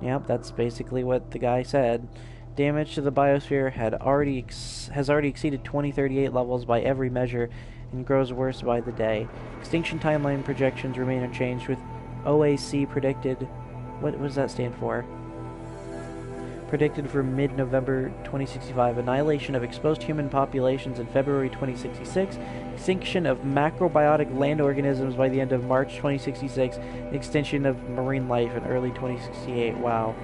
Yep, that's basically what the guy said. Damage to the biosphere has already exceeded 2038 levels by every measure and grows worse by the day. Extinction timeline projections remain unchanged, with OAC predicted... What does that stand for? Predicted for mid-November 2065. Annihilation of exposed human populations in February 2066. Extinction of macrobiotic land organisms by the end of March 2066. And extinction of marine life in early 2068. Wow.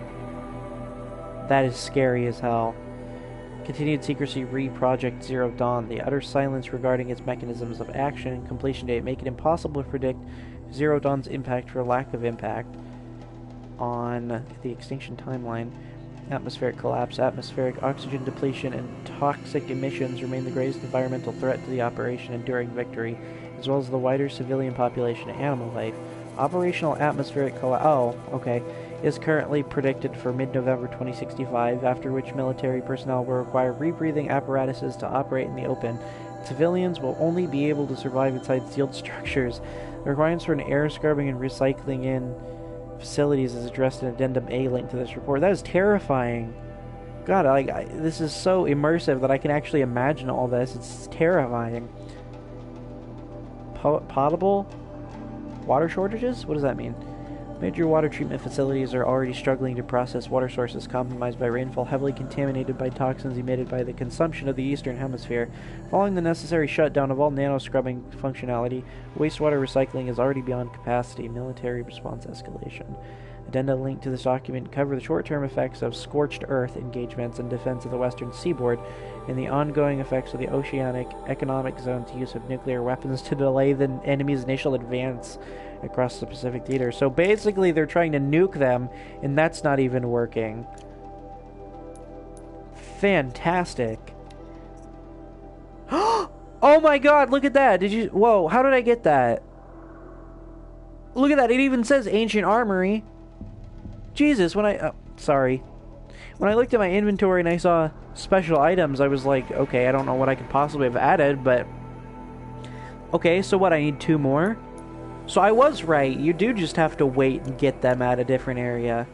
That is scary as hell. Continued secrecy Project Zero Dawn. The utter silence regarding its mechanisms of action and completion date make it impossible to predict Zero Dawn's impact for lack of impact on the extinction timeline. Atmospheric collapse, atmospheric oxygen depletion, and toxic emissions remain the greatest environmental threat to the Operation Enduring Victory, as well as the wider civilian population and animal life. Operational atmospheric collapse... is currently predicted for mid-November 2065, after which military personnel will require rebreathing apparatuses to operate in the open. Civilians will only be able to survive inside sealed structures. The requirements for an air scrubbing and recycling in facilities is addressed in Addendum A linked to this report. That is terrifying. God, this is so immersive that I can actually imagine all this. It's terrifying. Potable? Water shortages? What does that mean? Major water treatment facilities are already struggling to process water sources compromised by rainfall, heavily contaminated by toxins emitted by the consumption of the Eastern Hemisphere. Following the necessary shutdown of all nano-scrubbing functionality, wastewater recycling is already beyond capacity. Military response escalation. Addenda linked to this document cover the short-term effects of scorched earth engagements and defense of the western seaboard, and the ongoing effects of the Oceanic Economic Zone's use of nuclear weapons to delay the enemy's initial advance across the Pacific theater. So basically they're trying to nuke them, and that's not even working. Fantastic. Oh my god, look at that! Whoa, how did I get that? Look at that, it even says Ancient Armory. Jesus, sorry. When I looked at my inventory and I saw special items, I was like, okay, I don't know what I could possibly have added, but... Okay, so what, I need 2 more? So I was right, you do just have to wait and get them at a different area.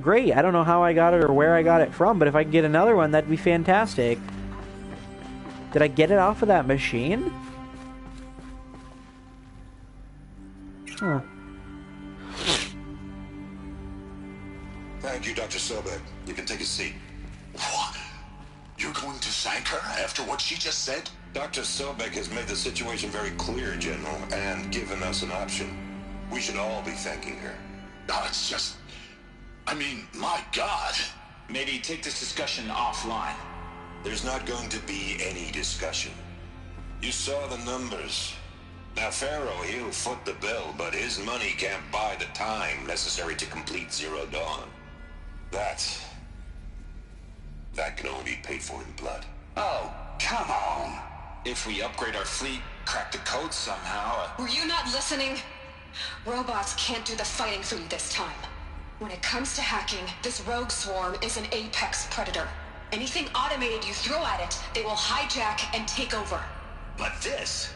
Great, I don't know how I got it or where I got it from, but if I can get another one, that'd be fantastic. Did I get it off of that machine? Huh. Thank you, Dr. Sobek. You can take a seat. What? You're going to thank her after what she just said? Dr. Sobek has made the situation very clear, General, and given us an option. We should all be thanking her. No, it's just... I mean, my God. Maybe take this discussion offline. There's not going to be any discussion. You saw the numbers. Now, Pharaoh, he'll foot the bill, but his money can't buy the time necessary to complete Zero Dawn. That can only be paid for in blood. Oh, come on. If we upgrade our fleet, crack the code somehow... Were you not listening? Robots can't do the fighting for you this time. When it comes to hacking, this rogue swarm is an apex predator. Anything automated you throw at it, they will hijack and take over. But this...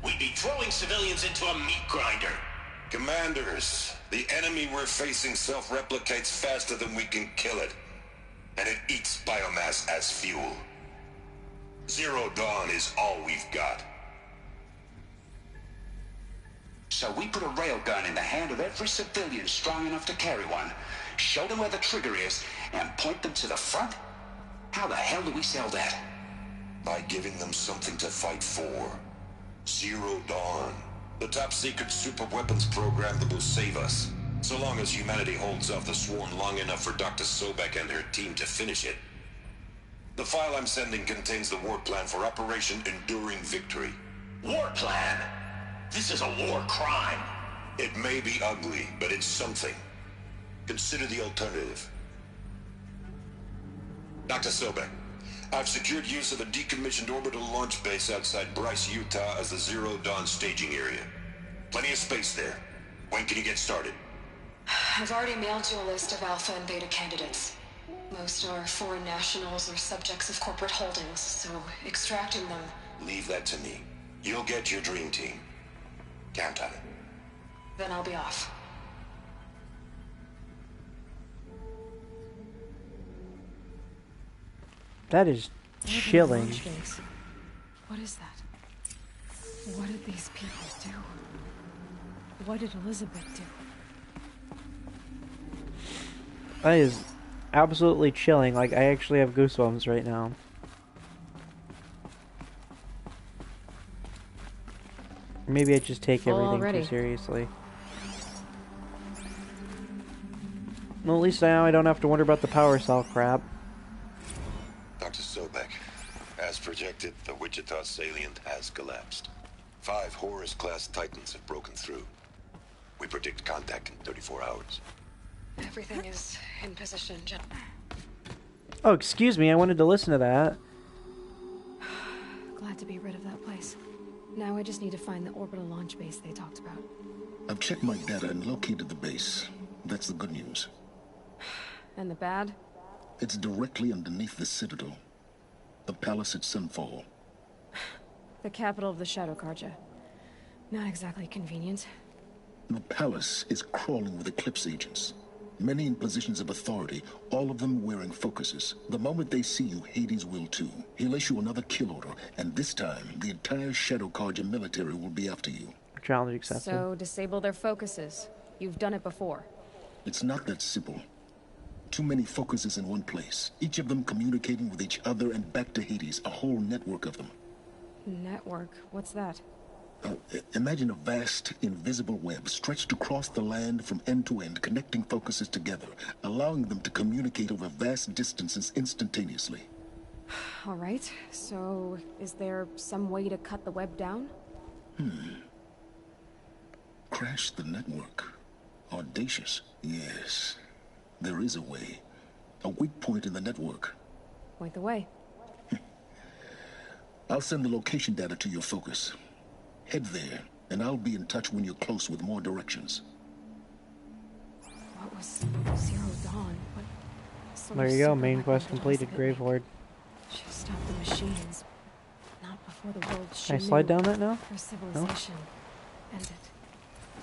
We'd be throwing civilians into a meat grinder. Commanders, the enemy we're facing self-replicates faster than we can kill it. And it eats biomass as fuel. Zero Dawn is all we've got. So we put a railgun in the hand of every civilian strong enough to carry one, show them where the trigger is, and point them to the front? How the hell do we sell that? By giving them something to fight for. Zero Dawn. The top-secret super-weapons program that will save us. So long as humanity holds off the swarm long enough for Dr. Sobek and her team to finish it. The file I'm sending contains the war plan for Operation Enduring Victory. War plan? This is a war crime. It may be ugly, but it's something. Consider the alternative. Dr. Sobek, I've secured use of a decommissioned orbital launch base outside Bryce, Utah as the Zero Dawn staging area. Plenty of space there. When can you get started? I've already mailed you a list of Alpha and Beta candidates. Most are foreign nationals or subjects of corporate holdings, so extracting them... Leave that to me. You'll get your dream team. Count on it. Then I'll be off. That is chilling. What is that? What did these people do? What did Elizabeth do? That is absolutely chilling. Like, I actually have goosebumps right now. Maybe I just take everything too seriously. Well, at least now I don't have to wonder about the power cell crap. Dr. Sobek, as projected, the Wichita salient has collapsed. 5 Horus-class Titans have broken through. We predict contact in 34 hours. Everything is in position, gentlemen. Oh, excuse me, I wanted to listen to that. Glad to be rid of that place. Now I just need to find the orbital launch base they talked about. I've checked my data and located the base. That's the good news. And the bad? It's directly underneath the Citadel. The palace at Sunfall. The capital of the Shadow Carja. Not exactly convenient. The palace is crawling with Eclipse agents. Many in positions of authority, all of them wearing focuses. The moment they see you, Hades will too. He'll issue another kill order, and this time, the entire Shadow Carja military will be after you. Challenge accepted. So, disable their focuses. You've done it before. It's not that simple. Too many focuses in one place, each of them communicating with each other and back to Hades, a whole network of them. Network? What's that? Imagine a vast, invisible web stretched across the land from end to end, connecting focuses together, allowing them to communicate over vast distances instantaneously. All right, so is there some way to cut the web down? Crash the network. Audacious. Yes, there is a way. A weak point in the network. Point the way. I'll send the location data to your focus. Head there, and I'll be in touch when you're close with more directions. What was Zero Dawn? There you go, main quest completed, Grave Horde. She stopped the machines. Not before the world she Can I slide knew. down that now? Her civilization ended.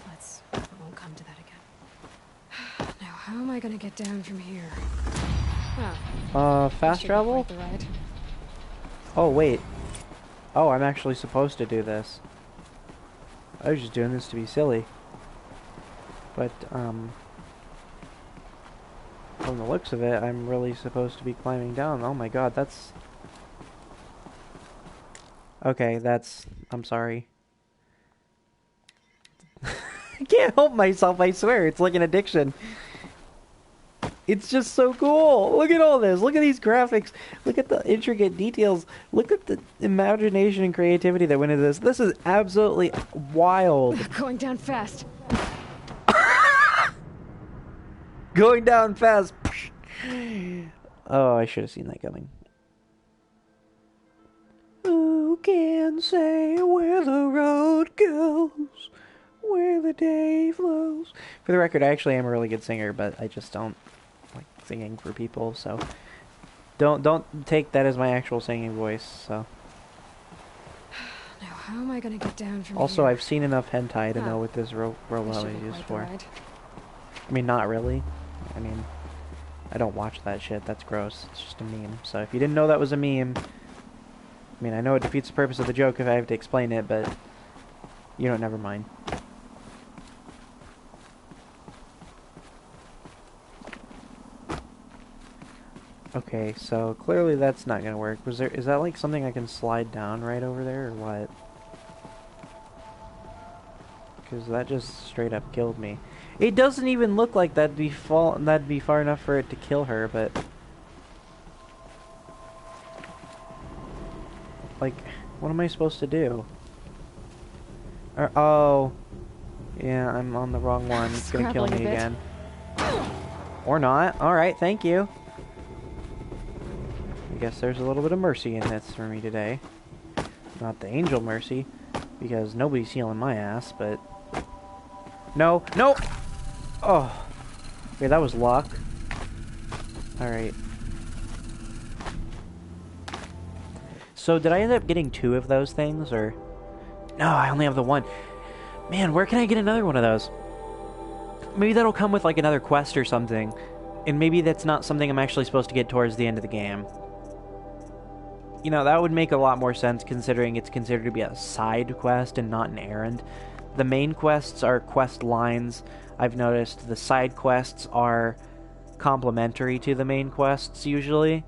Let's hope it won't come to that again. Now, how am I gonna get down from here? Fast travel? The ride. Oh, wait. Oh, I'm actually supposed to do this. I was just doing this to be silly. But, from the looks of it, I'm really supposed to be climbing down. Oh my god, that's... Okay, that's... I'm sorry. I can't help myself, I swear. It's like an addiction. It's just so cool. Look at all this. Look at these graphics. Look at the intricate details. Look at the imagination and creativity that went into this. This is absolutely wild. Going down fast. Going down fast. Oh, I should have seen that coming. Who can say where the road goes, where the day flows? For the record, I actually am a really good singer, but I just don't like singing for people, so don't take that as my actual singing voice. So now how am I gonna get down from also here? I've seen enough hentai to know what this robot is used for. I mean, not really. I mean, I don't watch that shit. That's gross. It's just a meme. So if you didn't know that was a meme, I mean, I know it defeats the purpose of the joke if I have to explain it, but you don't. Never mind. Okay, so clearly that's not gonna work. Is that like something I can slide down right over there, or what? Because that just straight up killed me. It doesn't even look like that'd be far enough for it to kill her, but like, what am I supposed to do? Oh, yeah, I'm on the wrong one. It's gonna kill me again. Or not. All right, thank you. guess there's a little bit of mercy in this for me today. Not the angel mercy, because nobody's healing my ass, but... No! No! Oh! Okay, that was luck. Alright. So, did I end up getting 2 of those things, or... No, I only have the 1. Man, where can I get another one of those? Maybe that'll come with, like, another quest or something. And maybe that's not something I'm actually supposed to get towards the end of the game. You know, that would make a lot more sense considering it's considered to be a side quest and not an errand. The main quests are quest lines. I've noticed the side quests are complementary to the main quests usually,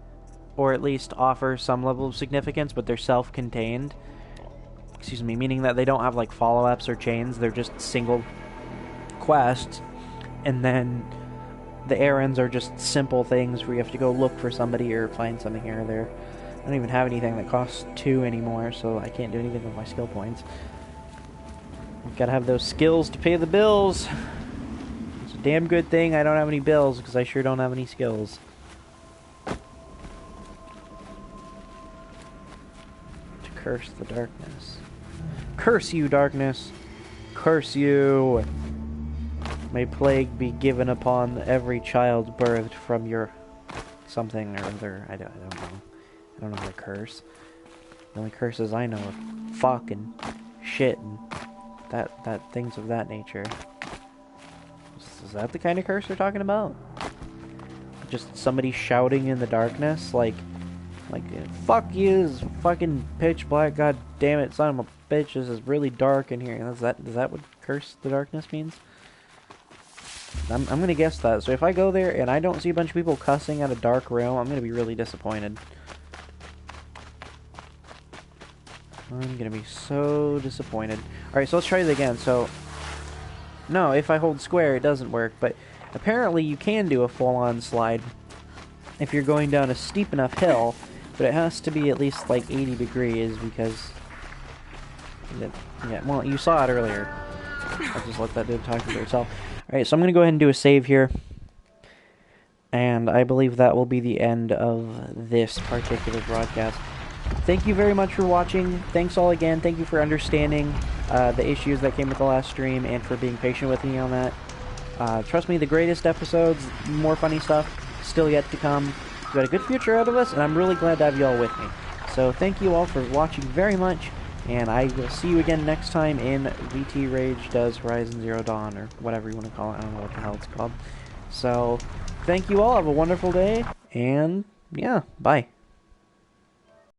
or at least offer some level of significance, but they're self-contained. Excuse me, meaning that they don't have like follow-ups or chains, they're just single quests, and then the errands are just simple things where you have to go look for somebody or find something here or there. I don't even have anything that costs 2 anymore, so I can't do anything with my skill points. I've got to have those skills to pay the bills. It's a damn good thing I don't have any bills, because I sure don't have any skills. To curse the darkness. Curse you, darkness! Curse you! May plague be given upon every child birthed from your... something or other. I don't know. I don't know how to curse. The only curses I know are fuck and shit and that things of that nature. Is that the kind of curse we're talking about? Just somebody shouting in the darkness, like fuck you, this is fucking pitch black, god damn it, son of a bitch, this is really dark in here. Is that what curse the darkness means? I'm gonna guess that. So if I go there and I don't see a bunch of people cussing at a dark room, I'm gonna be really disappointed. I'm gonna be so disappointed. Alright, so let's try it again. So, no, if I hold square, it doesn't work, but apparently you can do a full-on slide if you're going down a steep enough hill, but it has to be at least like 80 degrees because... yeah, well, you saw it earlier. I'll just let that do the talking for itself. Alright, so I'm gonna go ahead and do a save here. And I believe that will be the end of this particular broadcast. Thank you very much for watching. Thanks all again. Thank you for understanding the issues that came with the last stream and for being patient with me on that. Trust me, the greatest episodes, more funny stuff, still yet to come. We've got a good future out of us, and I'm really glad to have you all with me. So thank you all for watching very much, and I will see you again next time in VTRage Does Horizon Zero Dawn, or whatever you want to call it. I don't know what the hell it's called. So, thank you all. Have a wonderful day, and yeah, bye.